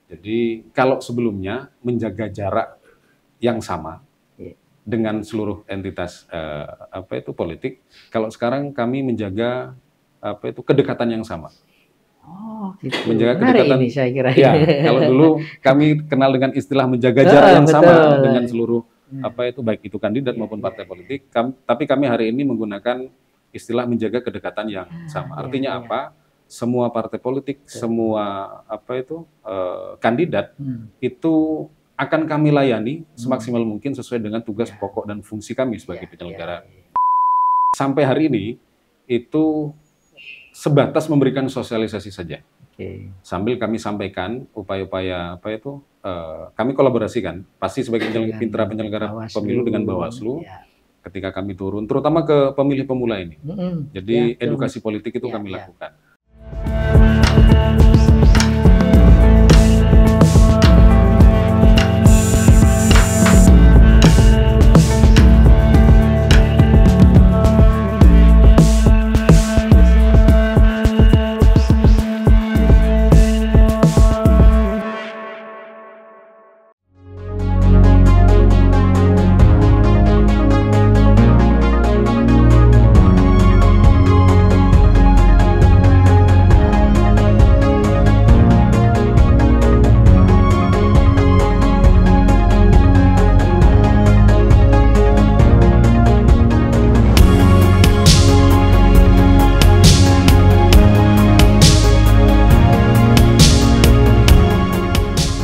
Jadi kalau sebelumnya menjaga jarak yang sama dengan seluruh entitas politik, kalau sekarang kami menjaga kedekatan yang sama. Oh, gitu. Menjaga Menarik kedekatan ini saya kira. Ya, kalau dulu kami kenal dengan istilah menjaga jarak yang betul. sama dengan seluruh baik itu kandidat maupun partai politik. Tapi kami hari ini menggunakan istilah menjaga kedekatan yang sama. Artinya apa? Semua partai politik, semua kandidat itu akan kami layani semaksimal mungkin sesuai dengan tugas pokok dan fungsi kami sebagai penyelenggara. Sampai hari ini itu sebatas memberikan sosialisasi saja. Sambil kami sampaikan upaya-upaya kami kolaborasikan pasti sebagai mitra penyelenggara pemilu dengan Bawaslu ketika kami turun, terutama ke pemilih pemula ini. Jadi edukasi politik itu kami lakukan.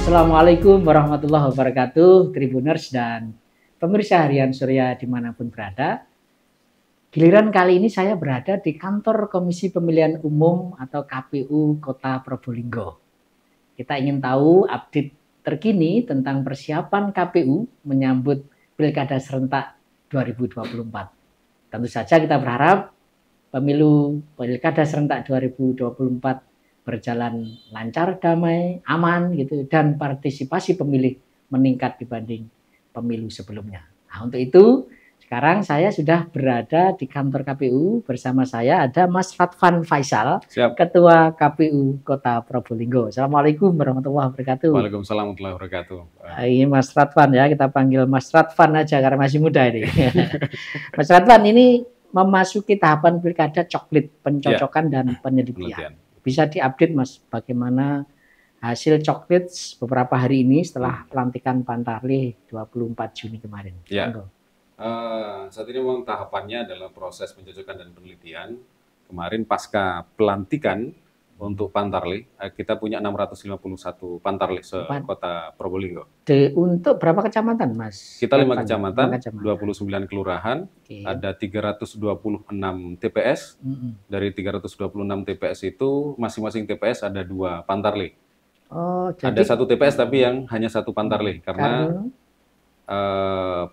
Assalamualaikum warahmatullahi wabarakatuh, Tribuners dan pemirsa harian Surya dimanapun berada. Giliran kali ini saya berada di kantor Komisi Pemilihan Umum atau KPU Kota Probolinggo. Kita ingin tahu update terkini tentang persiapan KPU menyambut Pilkada Serentak 2024. Tentu saja kita berharap pemilu Pilkada Serentak 2024 berjalan lancar, damai, aman gitu, dan partisipasi pemilih meningkat dibanding pemilu sebelumnya. Nah, untuk itu sekarang saya sudah berada di kantor KPU. Bersama saya ada Mas Radvan Faisal, Ketua KPU Kota Probolinggo. Assalamualaikum warahmatullahi wabarakatuh. Waalaikumsalam warahmatullahi wabarakatuh. Ini Mas Radvan ya, kita panggil Mas Radvan aja karena masih muda ini. Mas Radvan, ini memasuki tahapan pilkada coklit, pencocokan dan penyelidikan. Bisa diupdate Mas, bagaimana hasil coklit beberapa hari ini setelah pelantikan Pantarlih 24 Juni kemarin? Ya. Saat ini memang tahapannya adalah proses pencocokan dan penelitian. Kemarin pasca pelantikan untuk Pantarlih, kita punya 651 Pantarlih se-Kota Probolinggo. Untuk berapa kecamatan Mas? Kita 5 kecamatan, 29 kelurahan, ada 326 TPS. Dari 326 TPS itu, masing-masing TPS ada 2 Pantarlih. Ada 1 TPS tapi yang hanya 1 Pantarlih, karena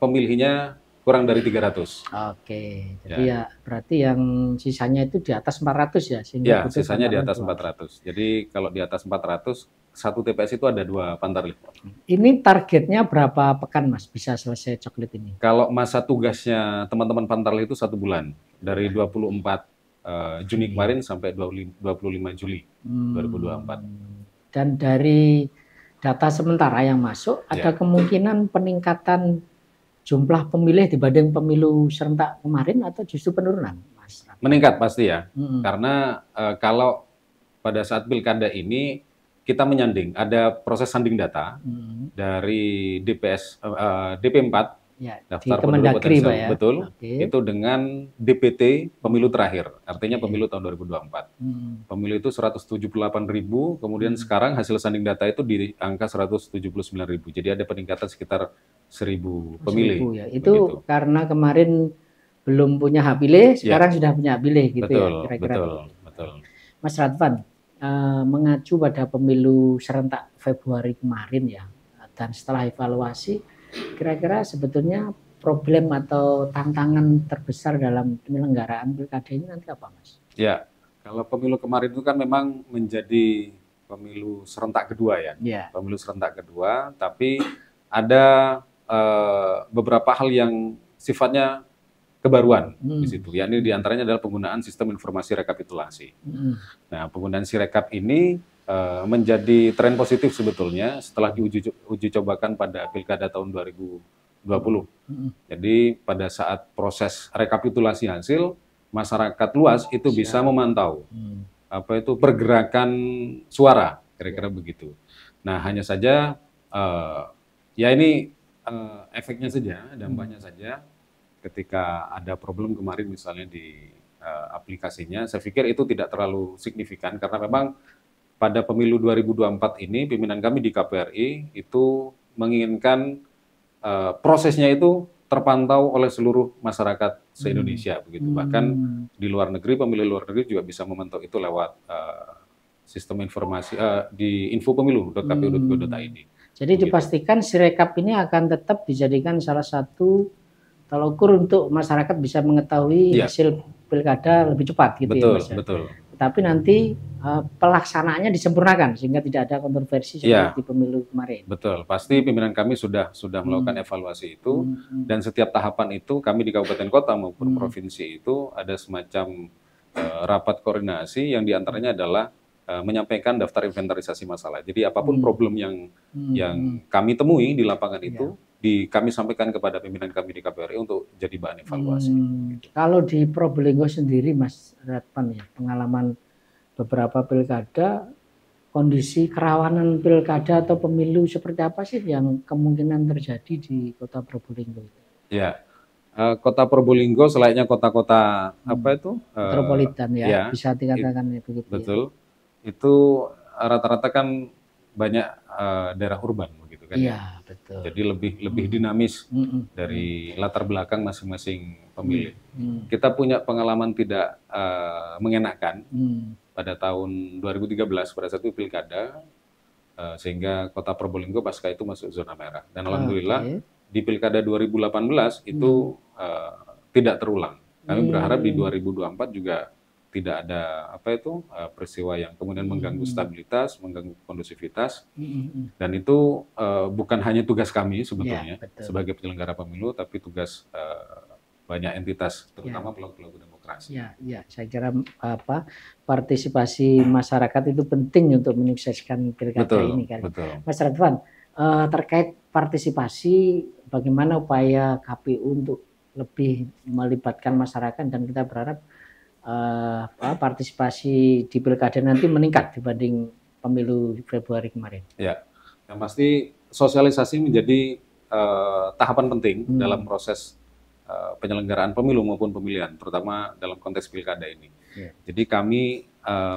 pemilihnya kurang dari 300. Jadi ya berarti yang sisanya itu di atas 400 ya? Ya, sisanya di atas 400. Jadi kalau di atas 400, 1 TPS itu ada 2 Pantarlih. Ini targetnya berapa pekan Mas bisa selesai coklit ini? Kalau masa tugasnya teman-teman Pantarlih itu 1 bulan. Dari 24 Juni kemarin sampai 25 Juli 2024. Dan dari data sementara yang masuk, ada kemungkinan peningkatan jumlah pemilih dibanding pemilu serentak kemarin atau justru penurunan, Mas? Meningkat pasti ya, karena kalau pada saat pilkada ini kita menyanding, ada proses sanding data dari DP4, daftar penduduk potensial, betul, itu dengan DPT pemilu terakhir, artinya pemilu tahun 2024. Pemilu itu 178.000, kemudian sekarang hasil sanding data itu di angka 179.000, jadi ada peningkatan sekitar 1.000 pemilih. Ya. Itu begitu. Karena kemarin belum punya hak pilih, sekarang sudah punya hak pilih gitu. Betul, ya kira-kira. Betul. Mas Radvan, mengacu pada pemilu serentak Februari kemarin ya, dan setelah evaluasi, kira-kira sebetulnya problem atau tantangan terbesar dalam penyelenggaraan pilkada ini nanti apa, Mas? Ya, kalau pemilu kemarin itu kan memang menjadi pemilu serentak kedua ya. Pemilu serentak kedua, tapi ada beberapa hal yang sifatnya kebaruan di situ. Yakni diantaranya adalah penggunaan sistem informasi rekapitulasi. Nah, penggunaan Sirekap ini menjadi tren positif sebetulnya setelah uji cobakan pada Pilkada tahun 2020. Jadi pada saat proses rekapitulasi hasil, masyarakat luas itu bisa memantau apa itu pergerakan suara, kira-kira begitu. Nah, hanya saja ya ini efeknya saja, dampaknya saja ketika ada problem kemarin misalnya di aplikasinya, saya pikir itu tidak terlalu signifikan karena memang pada pemilu 2024 ini pimpinan kami di KPRI itu menginginkan prosesnya itu terpantau oleh seluruh masyarakat se-Indonesia begitu. Bahkan di luar negeri, pemilih luar negeri juga bisa memantau itu lewat sistem informasi di infopemilu.kpu.go.id. Jadi dipastikan Sirekap ini akan tetap dijadikan salah satu tolak ukur untuk masyarakat bisa mengetahui hasil pilkada lebih cepat gitu. Betul, ya Mas. Betul. Tapi nanti pelaksanaannya disempurnakan sehingga tidak ada kontroversi seperti pemilu kemarin. Betul, pasti pimpinan kami sudah melakukan evaluasi itu dan setiap tahapan itu kami di kabupaten kota maupun provinsi itu ada semacam rapat koordinasi yang diantaranya adalah menyampaikan daftar inventarisasi masalah. Jadi apapun problem yang kami temui di lapangan itu kami sampaikan kepada pimpinan kami di KPRI untuk jadi bahan evaluasi. Kalau di Probolinggo sendiri, Mas Radpan, ya, pengalaman beberapa pilkada, kondisi kerawanan pilkada atau pemilu seperti apa sih yang kemungkinan terjadi di Kota Probolinggo? Ya, Kota Probolinggo selayaknya kota-kota apa itu? Metropolitan ya, bisa dikatakan begitu. Betul, itu rata-rata kan banyak daerah urban begitu kan? Iya, betul. Jadi lebih dinamis dari latar belakang masing-masing pemilih. Kita punya pengalaman tidak mengenakan pada tahun 2013 pada satu pilkada sehingga Kota Probolinggo pasca itu masuk zona merah. Dan alhamdulillah di pilkada 2018 itu tidak terulang. Kami berharap di 2024 juga tidak ada peristiwa yang kemudian mengganggu stabilitas, mengganggu kondusivitas, dan itu bukan hanya tugas kami sebetulnya sebagai penyelenggara pemilu, tapi tugas banyak entitas, terutama pelaku-pelaku demokrasi. Ya, saya kira partisipasi masyarakat itu penting untuk menyukseskan pilkada ini kan. Betul. Mas Radwan, terkait partisipasi, bagaimana upaya KPU untuk lebih melibatkan masyarakat dan kita berharap partisipasi di pilkada nanti meningkat dibanding pemilu Februari kemarin. Ya, yang pasti sosialisasi menjadi tahapan penting dalam proses penyelenggaraan pemilu maupun pemilihan, terutama dalam konteks pilkada ini. Jadi kami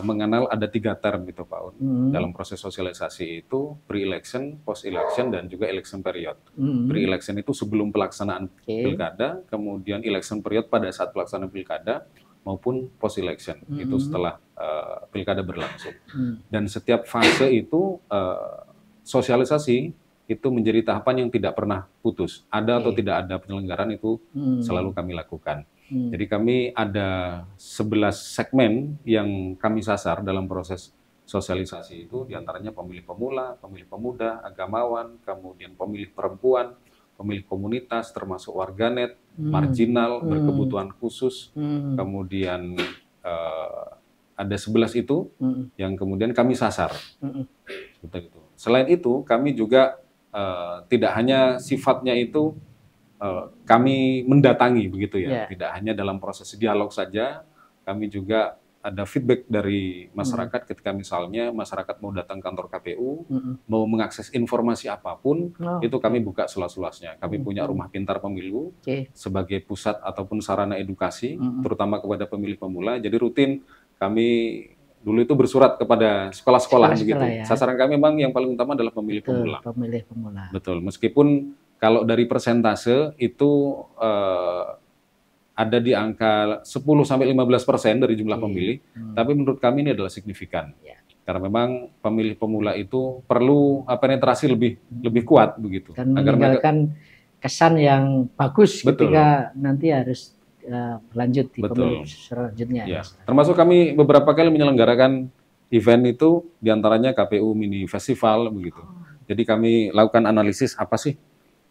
mengenal ada 3 term itu Pak Un. Dalam proses sosialisasi itu pre-election, post-election, dan juga election period. Pre-election itu sebelum pelaksanaan pilkada, kemudian election period pada saat pelaksanaan pilkada, maupun post-election, itu setelah pilkada berlangsung. Dan setiap fase itu sosialisasi itu menjadi tahapan yang tidak pernah putus. Ada atau tidak ada penyelenggaraan itu selalu kami lakukan. Jadi kami ada 11 segmen yang kami sasar dalam proses sosialisasi itu, diantaranya pemilih pemula, pemilih pemuda, agamawan, kemudian pemilih perempuan, pemilih komunitas, termasuk warganet, marginal, berkebutuhan khusus, kemudian ada 11 itu yang kemudian kami sasar. Selain itu, kami juga tidak hanya sifatnya itu kami mendatangi begitu ya, tidak hanya dalam proses dialog saja, kami juga ada feedback dari masyarakat ketika misalnya masyarakat mau datang kantor KPU, mau mengakses informasi apapun, itu kami buka seluas-luasnya. Kami punya rumah pintar pemilu sebagai pusat ataupun sarana edukasi, terutama kepada pemilih pemula. Jadi rutin kami dulu itu bersurat kepada sekolah-sekolah begitu. Ya. Sasaran kami memang yang paling utama adalah pemilih pemula. Pemilih pemula. Betul. Meskipun kalau dari persentase itu ada di angka 10-15% dari jumlah pemilih, tapi menurut kami ini adalah signifikan. Karena memang pemilih pemula itu perlu penetrasi lebih kuat begitu. Dan meninggalkan kesan yang bagus ketika nanti harus berlanjut di pemilu selanjutnya. Ya. Termasuk kami beberapa kali menyelenggarakan event itu, diantaranya KPU Mini Festival begitu. Jadi kami lakukan analisis apa sih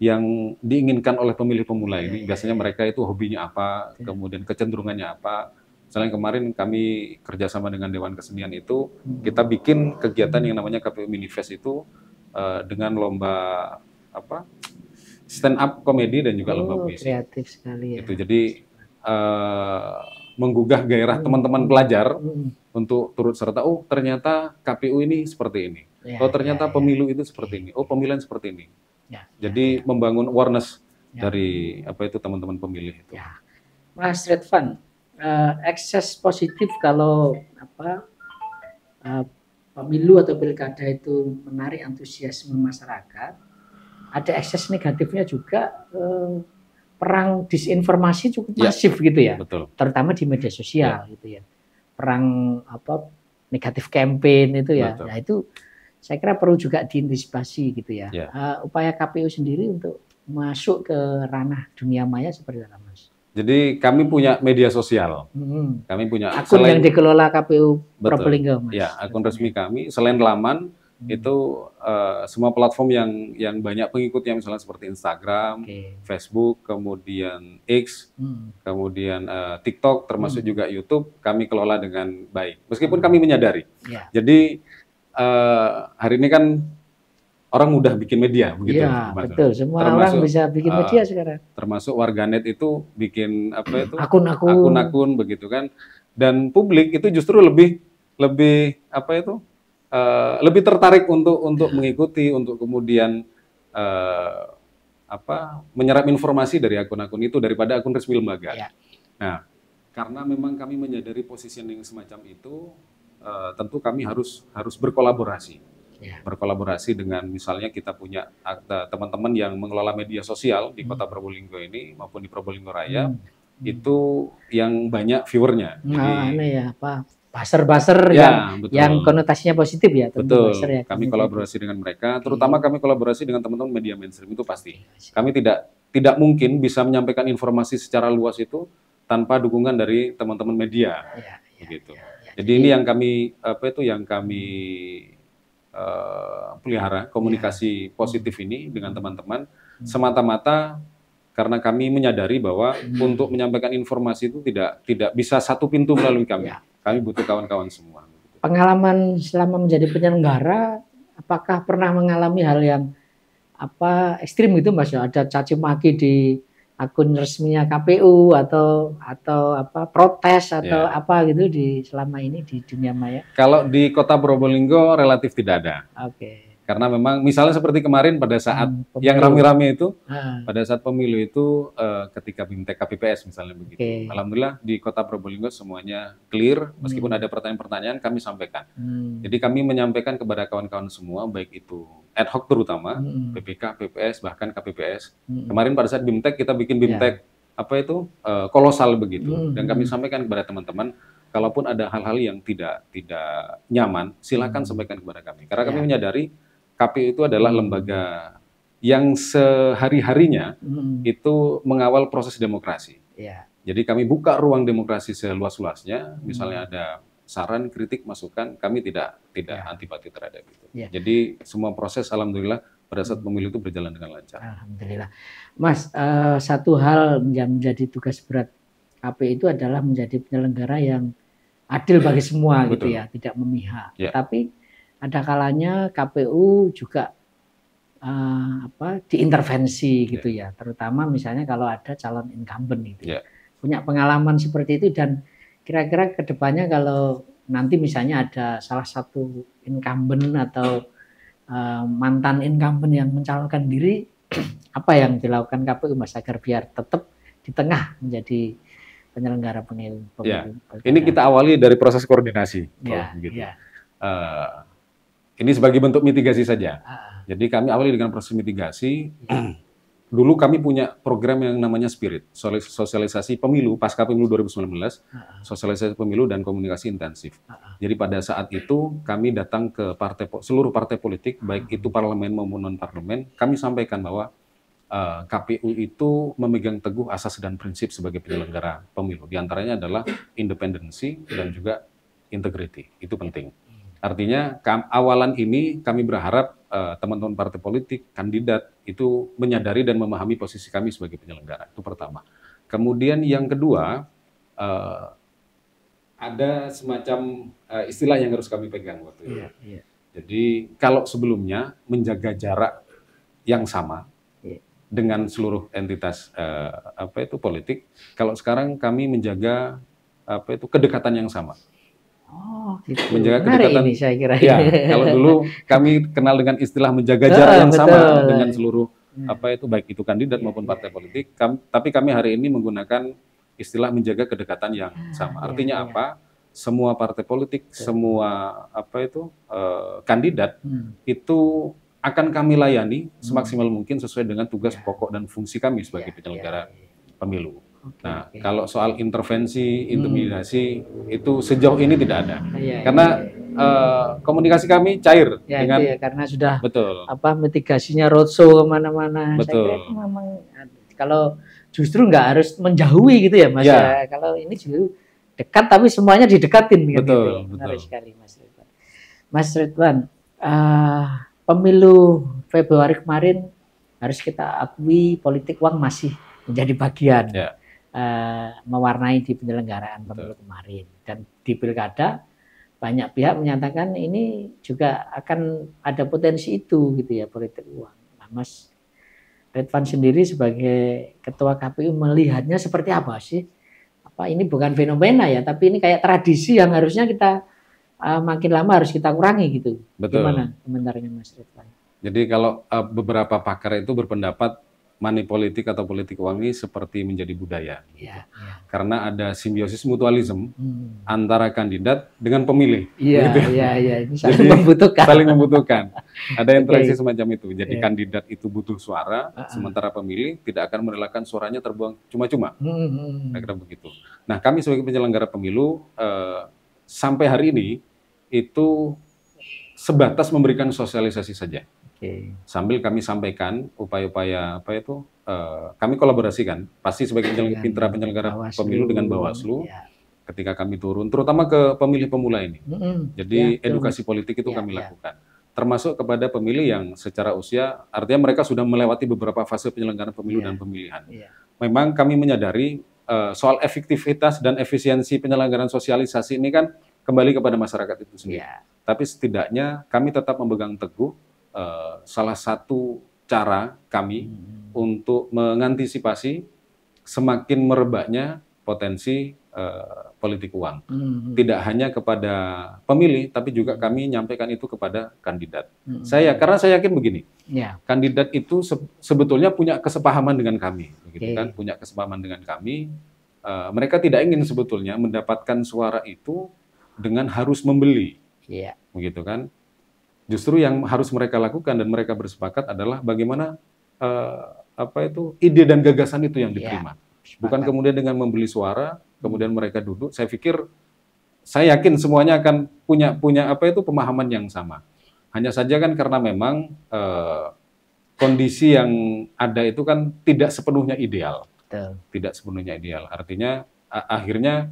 yang diinginkan oleh pemilih pemula ini. Biasanya mereka itu hobinya apa, kemudian kecenderungannya apa, Misalnya kemarin kami kerjasama dengan Dewan Kesenian itu, kita bikin kegiatan yang namanya KPU Minifest itu dengan lomba apa stand up komedi dan juga lomba puisi. Kreatif sekali ya. Itu jadi menggugah gairah teman-teman pelajar untuk turut serta. Oh ternyata KPU ini seperti ini. Oh ternyata pemilu itu seperti ini. Oh pemilihan seperti ini. Jadi membangun awareness dari apa itu teman-teman pemilih itu. Ya. Mas Redvan, ekses positif kalau pemilu atau pilkada itu menarik antusiasme masyarakat, ada ekses negatifnya juga, perang disinformasi cukup masif gitu ya, betul. Terutama di media sosial gitu ya, perang negatif campaign itu ya, nah itu saya kira perlu juga diantisipasi gitu ya. Upaya KPU sendiri untuk masuk ke ranah dunia maya seperti apa, Mas? Jadi kami punya media sosial, kami punya akun yang dikelola KPU Probolinggo, Mas. Ya, akun resmi kami. Selain laman itu semua platform yang banyak pengikutnya, misalnya seperti Instagram, Facebook, kemudian X, kemudian TikTok, termasuk juga YouTube, kami kelola dengan baik. Meskipun kami menyadari, jadi hari ini kan orang mudah bikin media, begitu. Iya, betul. Semua orang bisa bikin media sekarang. Termasuk warganet itu bikin apa itu akun-akun begitu kan. Dan publik itu justru lebih apa itu lebih tertarik untuk mengikuti, untuk kemudian menyerap informasi dari akun-akun itu daripada akun resmi lembaga. Nah, karena memang kami menyadari positioning semacam itu, tentu kami harus berkolaborasi. Berkolaborasi dengan misalnya kita punya teman-teman yang mengelola media sosial di Kota Probolinggo ini maupun di Probolinggo Raya, itu yang banyak viewernya. Buzzer yang konotasinya positif ya. Betul. Kami kolaborasi dengan mereka, terutama kami kolaborasi dengan teman-teman media mainstream itu pasti. Kami tidak mungkin bisa menyampaikan informasi secara luas itu tanpa dukungan dari teman-teman media. Begitu. Jadi ini yang kami pelihara komunikasi positif ini dengan teman-teman semata-mata karena kami menyadari bahwa untuk menyampaikan informasi itu tidak bisa satu pintu melalui kami. Kami butuh kawan-kawan semua. Pengalaman selama menjadi penyelenggara, apakah pernah mengalami hal yang ekstrim gitu, Mas? Ada caci maki di akun resminya KPU atau protes atau apa gitu selama ini di dunia maya? Kalau di Kota Probolinggo relatif tidak ada. Karena memang misalnya seperti kemarin pada saat yang rame-rame itu, pada saat pemilu itu ketika BIMTEK KPPS misalnya begitu. Alhamdulillah di Kota Probolinggo semuanya clear, meskipun ada pertanyaan-pertanyaan kami sampaikan. Jadi kami menyampaikan kepada kawan-kawan semua, baik itu ad hoc terutama, PPK, PPS, bahkan KPPS. Kemarin pada saat BIMTEK kita bikin BIMTEK kolosal begitu, dan kami sampaikan kepada teman-teman, kalaupun ada hal-hal yang tidak nyaman, silakan sampaikan kepada kami. Karena kami menyadari KPU itu adalah lembaga yang sehari-harinya itu mengawal proses demokrasi. Jadi kami buka ruang demokrasi seluas-luasnya, misalnya ada saran, kritik, masukan, kami tidak antipati terhadap itu. Jadi semua proses alhamdulillah pada saat pemilu itu berjalan dengan lancar. Alhamdulillah. Mas, satu hal yang menjadi tugas berat KPU itu adalah menjadi penyelenggara yang adil bagi semua gitu ya, tidak memihak. Tapi ada kalanya KPU juga diintervensi gitu ya, terutama misalnya kalau ada calon incumbent gitu. Punya pengalaman seperti itu, dan kira-kira kedepannya kalau nanti misalnya ada salah satu incumbent atau mantan incumbent yang mencalonkan diri, apa yang dilakukan KPU, Mas, agar biar tetap di tengah menjadi penyelenggara pemilu? Ini kita awali dari proses koordinasi. Ini sebagai bentuk mitigasi saja. Jadi kami awali dengan proses mitigasi. Dulu kami punya program yang namanya Spirit, sosialisasi pemilu pasca pemilu 2019, sosialisasi pemilu dan komunikasi intensif. Jadi pada saat itu kami datang ke seluruh partai politik, baik itu parlemen maupun non parlemen, kami sampaikan bahwa KPU itu memegang teguh asas dan prinsip sebagai penyelenggara pemilu. Di antaranya adalah independensi dan juga integrity. Itu penting. Artinya awalan ini kami berharap teman-teman partai politik, kandidat itu menyadari dan memahami posisi kami sebagai penyelenggara. Itu pertama. Kemudian yang kedua, ada semacam istilah yang harus kami pegang waktu itu. Jadi kalau sebelumnya menjaga jarak yang sama dengan seluruh entitas politik, kalau sekarang kami menjaga kedekatan yang sama. Oh, gitu. Menjaga Menarik kedekatan ini saya kira. Ya, kalau dulu kami kenal dengan istilah menjaga jarak yang betul. sama dengan seluruh baik itu kandidat maupun partai politik. Tapi kami hari ini menggunakan istilah menjaga kedekatan yang sama. Artinya apa? Semua partai politik, semua kandidat itu akan kami layani semaksimal mungkin sesuai dengan tugas pokok dan fungsi kami sebagai penyelenggara pemilu. Nah, kalau soal intervensi, intimidasi itu sejauh ini tidak ada, karena komunikasi kami cair dengan itu karena sudah betul mitigasinya roadshow kemana-mana. Saya kira itu memang kalau justru nggak harus menjauhi gitu ya Mas. Ya. Kalau ini justru dekat tapi semuanya didekatin. Betul, gitu. Menarik sekali Mas Ridwan. Mas Ridwan, pemilu Februari kemarin harus kita akui politik uang masih menjadi bagian. Mewarnai di penyelenggaraan pemilu kemarin, dan di pilkada banyak pihak menyatakan ini juga akan ada potensi itu gitu ya, politik uang. Nah, Mas Ridwan sendiri sebagai ketua KPU melihatnya seperti apa sih? Apa ini bukan fenomena ya, tapi ini kayak tradisi yang harusnya kita makin lama harus kita kurangi gitu. Betul. Gimana komentarnya Mas Ridwan? Jadi kalau beberapa pakar itu berpendapat money politik atau politik uang ini seperti menjadi budaya. Karena ada simbiosis mutualisme antara kandidat dengan pemilih. Ini saling membutuhkan. Saling membutuhkan. Ada interaksi semacam itu. Jadi kandidat itu butuh suara, sementara pemilih tidak akan merelakan suaranya terbuang cuma-cuma. Kira-kira begitu. Nah, kami sebagai penyelenggara pemilu sampai hari ini itu sebatas memberikan sosialisasi saja. Sambil kami sampaikan upaya-upaya kami kolaborasikan pasti sebagai mitra penyelenggara pemilu dengan Bawaslu ketika kami turun, terutama ke pemilih pemula ini. Jadi edukasi politik itu kami lakukan, termasuk kepada pemilih yang secara usia, artinya mereka sudah melewati beberapa fase penyelenggaraan pemilu dan pemilihan. Memang kami menyadari soal efektivitas dan efisiensi penyelenggaraan sosialisasi ini kan kembali kepada masyarakat itu sendiri. Tapi setidaknya kami tetap memegang teguh salah satu cara kami untuk mengantisipasi semakin merebaknya potensi politik uang. Tidak hanya kepada pemilih, tapi juga kami nyampaikan itu kepada kandidat. Karena saya yakin begini, kandidat itu sebetulnya punya kesepahaman dengan kami, begitu kan? Punya kesepahaman dengan kami. Mereka tidak ingin sebetulnya mendapatkan suara itu dengan harus membeli, begitu kan? Justru yang harus mereka lakukan dan mereka bersepakat adalah bagaimana ide dan gagasan itu yang diterima. Bukan kemudian dengan membeli suara, kemudian mereka duduk. Saya yakin semuanya akan punya pemahaman yang sama. Hanya saja kan karena memang kondisi yang ada itu kan tidak sepenuhnya ideal. Tidak sepenuhnya ideal. Artinya akhirnya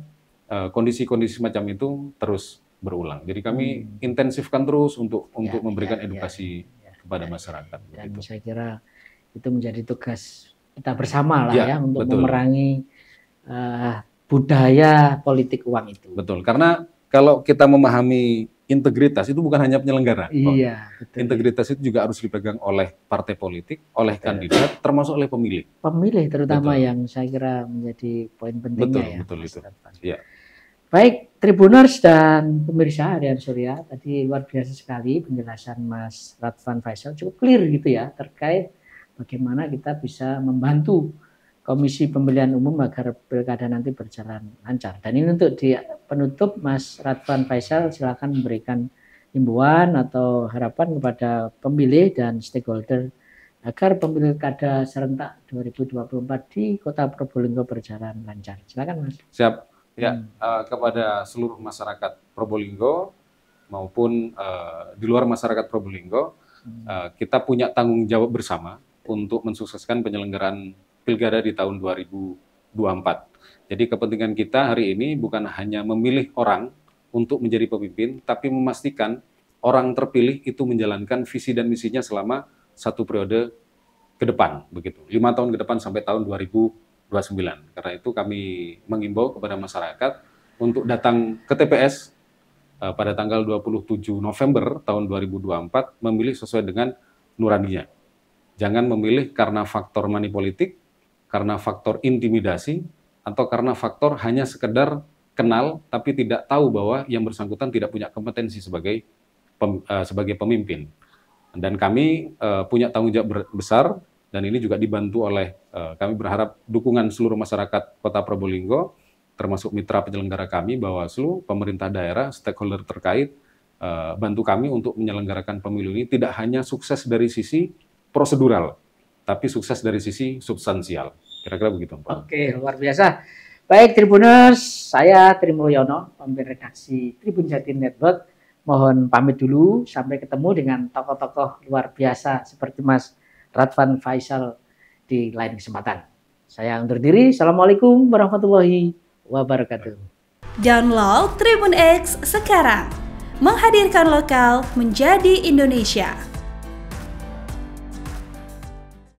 kondisi-kondisi semacam itu terus berulang. Jadi kami intensifkan terus untuk memberikan edukasi kepada masyarakat. Dan saya kira itu menjadi tugas kita bersama lah untuk memerangi budaya politik uang itu. Betul. Karena kalau kita memahami integritas itu bukan hanya penyelenggara. Integritas itu juga harus dipegang oleh partai politik, oleh kandidat, termasuk oleh pemilih. Pemilih terutama yang saya kira menjadi poin pentingnya. Betul itu. Baik, Tribuners dan pemirsa Harian Surya, tadi luar biasa sekali penjelasan Mas Radvan Faisal, cukup clear gitu ya, terkait bagaimana kita bisa membantu Komisi Pemilihan Umum agar pilkada nanti berjalan lancar. Dan ini untuk di penutup, Mas Radvan Faisal silakan memberikan himbauan atau harapan kepada pemilih dan stakeholder agar pilkada serentak 2024 di Kota Probolinggo berjalan lancar. Silakan Mas. Siap. Kepada seluruh masyarakat Probolinggo maupun di luar masyarakat Probolinggo, kita punya tanggung jawab bersama untuk mensukseskan penyelenggaraan pilkada di tahun 2024. Jadi kepentingan kita hari ini bukan hanya memilih orang untuk menjadi pemimpin, tapi memastikan orang terpilih itu menjalankan visi dan misinya selama satu periode ke depan, begitu. 5 tahun ke depan sampai tahun 2029. Karena itu kami mengimbau kepada masyarakat untuk datang ke TPS pada tanggal 27 November tahun 2024 memilih sesuai dengan nuraninya. Jangan memilih karena faktor money politik, karena faktor intimidasi, atau karena faktor hanya sekedar kenal tapi tidak tahu bahwa yang bersangkutan tidak punya kompetensi sebagai pemimpin. Dan kami punya tanggung jawab besar, dan ini juga dibantu oleh, kami berharap dukungan seluruh masyarakat Kota Probolinggo, termasuk mitra penyelenggara kami, Bawaslu, pemerintah daerah, stakeholder terkait, bantu kami untuk menyelenggarakan pemilu ini tidak hanya sukses dari sisi prosedural, tapi sukses dari sisi substansial. Kira-kira begitu, Pak. Oke, luar biasa. Baik, Tribuners, saya Tri Mulyono, pemimpin redaksi Tribun Jatim Network. Mohon pamit dulu, sampai ketemu dengan tokoh-tokoh luar biasa seperti Mas Radvan Faisal di lain kesempatan. Saya undur diri. Assalamualaikum warahmatullahi wabarakatuh. Download Tribun X sekarang. Menghadirkan lokal menjadi Indonesia.